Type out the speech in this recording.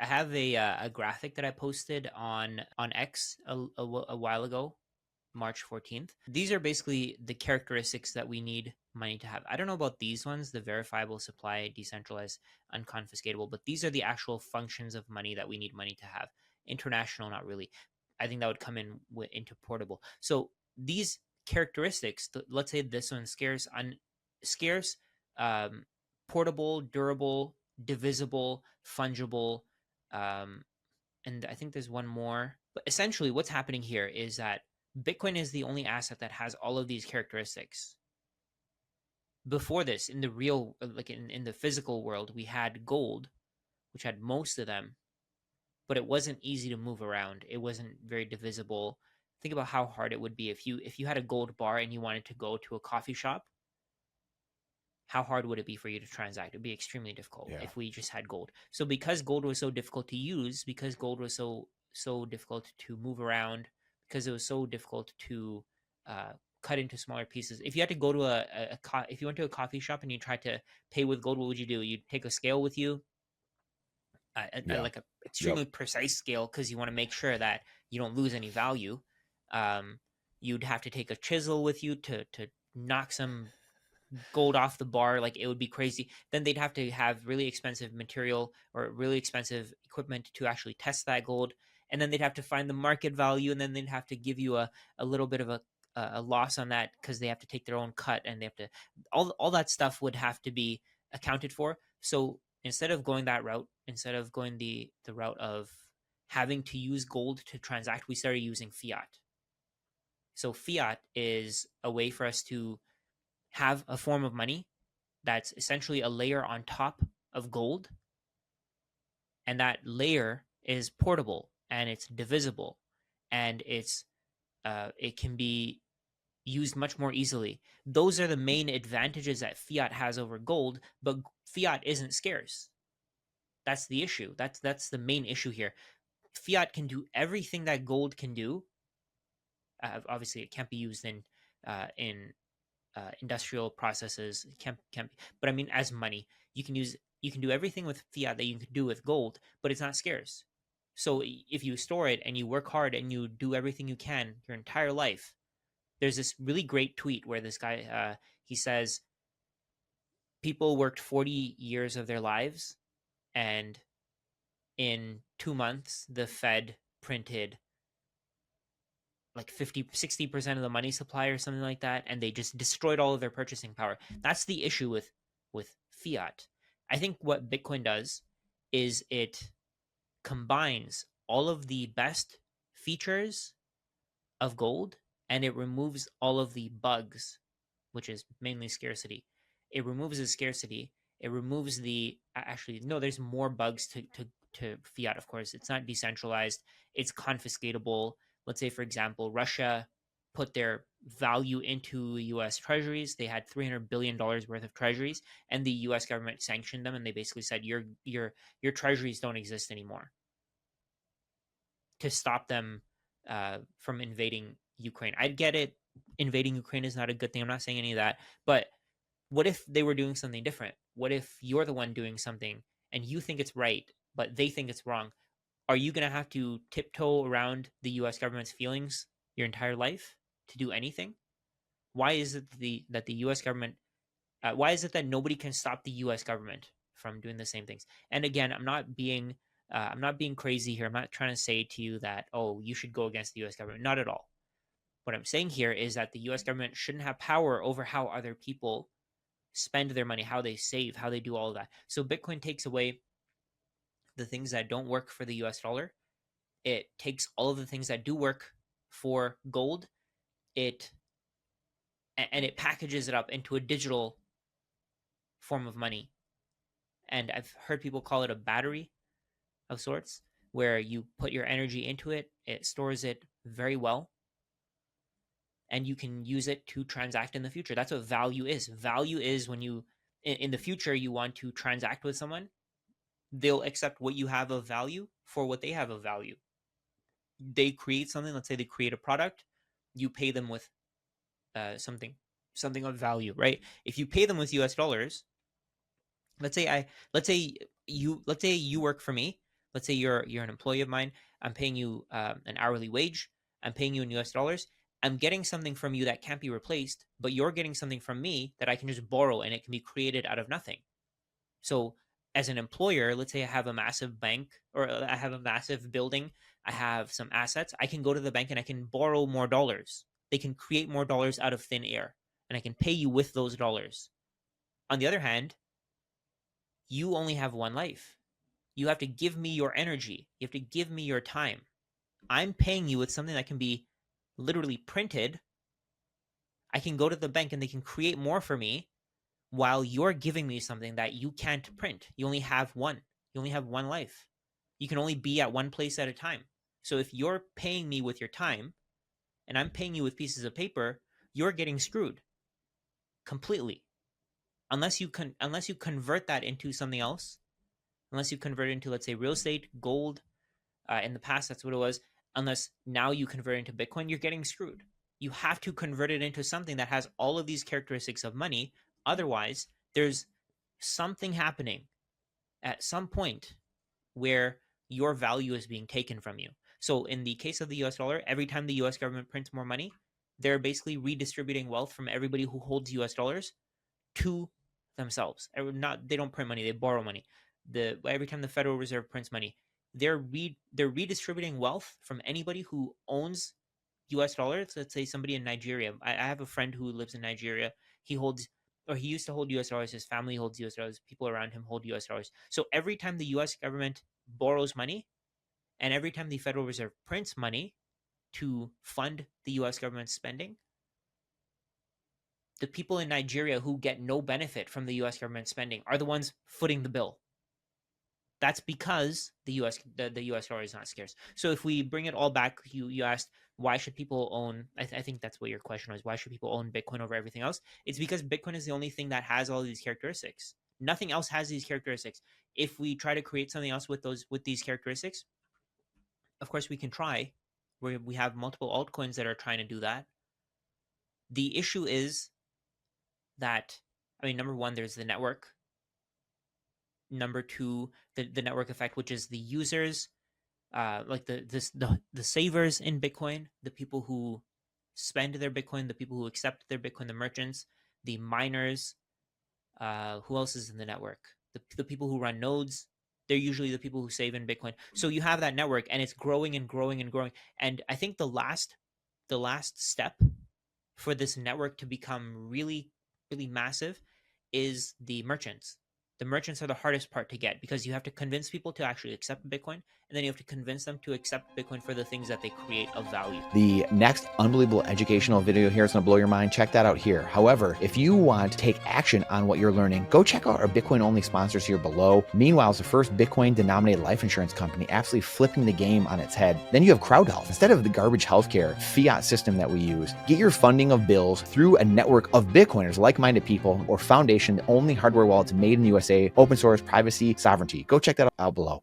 I have a graphic that I posted on X a while ago, March 14th. These are basically the characteristics that we need money to have. I don't know about these ones, the verifiable supply, decentralized, unconfiscatable, but these are the actual functions of money that we need money to have. International, not really. I think that would come into portable. So these characteristics, let's say this one, scarce, um, portable, durable, divisible, fungible, um, and I think there's one more. But essentially, what's happening here is that Bitcoin is the only asset that has all of these characteristics. Before this, in the real, like in the physical world, we had gold, which had most of them, but it wasn't easy to move around. It wasn't very divisible. Think about how hard it would be if you had a gold bar and you wanted to go to a coffee shop. How hard would it be for you to transact? It'd be extremely difficult Yeah. if we just had gold. So because gold was so difficult to use, because gold was so difficult to move around, because it was so difficult to uh, cut into smaller pieces. If you had to go to if you went to a coffee shop and you tried to pay with gold, what would you do? You'd take a scale with you, Yeah. like a Yep. extremely precise scale, because you want to make sure that you don't lose any value. Um, you'd have to take a chisel with you to knock some gold off the bar. Like, it would be crazy. Then they'd have to have really expensive material or really expensive equipment to actually test that gold, and then they'd have to find the market value, and then they'd have to give you a little bit of a loss on that, because they have to take their own cut, and they have to all that stuff would have to be accounted for. So instead of going that route, instead of going the route of having to use gold to transact, we started using fiat. So fiat is a way for us to have a form of money that's essentially a layer on top of gold, and that layer is portable and it's divisible, and it can be used much more easily. Those are the main advantages that fiat has over gold, but fiat isn't scarce. That's the issue. That's the main issue here. Fiat can do everything that gold can do. Obviously, it can't be used in industrial processes. It can't be, but I mean, as money, you can do everything with fiat that you can do with gold, but it's not scarce. So if you store it and you work hard and you do everything you can your entire life, there's this really great tweet where this guy he says people worked 40 years of their lives, and in 2 months the Fed printed like 50-60% of the money supply or something like that, and they just destroyed all of their purchasing power. That's the issue with fiat. I think what Bitcoin does is it combines all of the best features of gold, and it removes all of the bugs, which is mainly scarcity. It removes the scarcity. It removes the actually no. There's more bugs to fiat. Of course, it's not decentralized. It's confiscatable. Let's say, for example, Russia put their value into U.S. treasuries. They had $300 billion worth of treasuries, and the U.S. government sanctioned them, and they basically said your treasuries don't exist anymore, to stop them from invading Ukraine. I get it. Invading Ukraine is not a good thing. I'm not saying any of that. But what if they were doing something different? What if you're the one doing something and you think it's right, but they think it's wrong? Are you going to have to tiptoe around the US government's feelings your entire life to do anything? Why is it that the US government, why is it that nobody can stop the US government from doing the same things? And again, I'm not being crazy here. I'm not trying to say to you that, oh, you should go against the US government. Not at all. What I'm saying here is that the US government shouldn't have power over how other people spend their money, how they save, how they do all of that. So Bitcoin takes away the things that don't work for the US dollar. It takes all of the things that do work for gold. It and it packages it up into a digital form of money. And I've heard people call it a battery of sorts, where you put your energy into it, it stores it very well, and you can use it to transact in the future. That's what value is. Value is when you, in the future, you want to transact with someone, they'll accept what you have of value for what they have of value. They create something, let's say they create a product, you pay them with something of value, right? If you pay them with US dollars, let's say you work for me, Let's say you're an employee of mine. I'm paying you an hourly wage. I'm paying you in US dollars. I'm getting something from you that can't be replaced, but you're getting something from me that I can just borrow and it can be created out of nothing. So as an employer, let's say I have a massive bank or I have a massive building, I have some assets, I can go to the bank and I can borrow more dollars. They can create more dollars out of thin air and I can pay you with those dollars. On the other hand, you only have one life. You have to give me your energy. You have to give me your time. I'm paying you with something that can be literally printed. I can go to the bank and they can create more for me while you're giving me something that you can't print. You only have one. You only have one life. You can only be at one place at a time. So if you're paying me with your time and I'm paying you with pieces of paper, you're getting screwed completely. Unless you convert that into something else, unless you convert it into, let's say, real estate, gold. In the past, that's what it was. Unless now you convert it into Bitcoin, you're getting screwed. You have to convert it into something that has all of these characteristics of money. Otherwise, there's something happening at some point where your value is being taken from you. So in the case of the US dollar, every time the US government prints more money, they're basically redistributing wealth from everybody who holds US dollars to themselves. They don't print money, they borrow money. Every time the Federal Reserve prints money, they're redistributing wealth from anybody who owns US dollars. Let's say somebody in Nigeria. I have a friend who lives in Nigeria. He used to hold US dollars. His family holds US dollars. People around him hold US dollars. So every time the US government borrows money and every time the Federal Reserve prints money to fund the US government's spending, the people in Nigeria who get no benefit from the US government spending are the ones footing the bill. That's because the US dollar is not scarce. So if we bring it all back, you asked why should people own? I think that's what your question was. Why should people own Bitcoin over everything else? It's because Bitcoin is the only thing that has all these characteristics. Nothing else has these characteristics. If we try to create something else with these characteristics, of course we can try. We have multiple altcoins that are trying to do that. The issue is that, I mean, number one, there's the network. Number two, the network effect, which is the users, like the savers in Bitcoin, the people who spend their Bitcoin, the people who accept their Bitcoin, the merchants, the miners. Who else is in the network? The people who run nodes. They're usually the people who save in Bitcoin. So you have that network, and it's growing and growing and growing. And I think the last step for this network to become really, really massive is the merchants. The merchants are the hardest part to get because you have to convince people to actually accept Bitcoin, and then you have to convince them to accept Bitcoin for the things that they create of value. The next unbelievable educational video here is going to blow your mind. Check that out here. However, if you want to take action on what you're learning, go check out our Bitcoin-only sponsors here below. Meanwhile, it's the first Bitcoin-denominated life insurance company absolutely flipping the game on its head. Then you have Crowd Health. Instead of the garbage healthcare fiat system that we use, get your funding of bills through a network of Bitcoiners, like-minded people, or Foundation, the only hardware wallets made in the USA, open source, privacy, sovereignty. Go check that out below.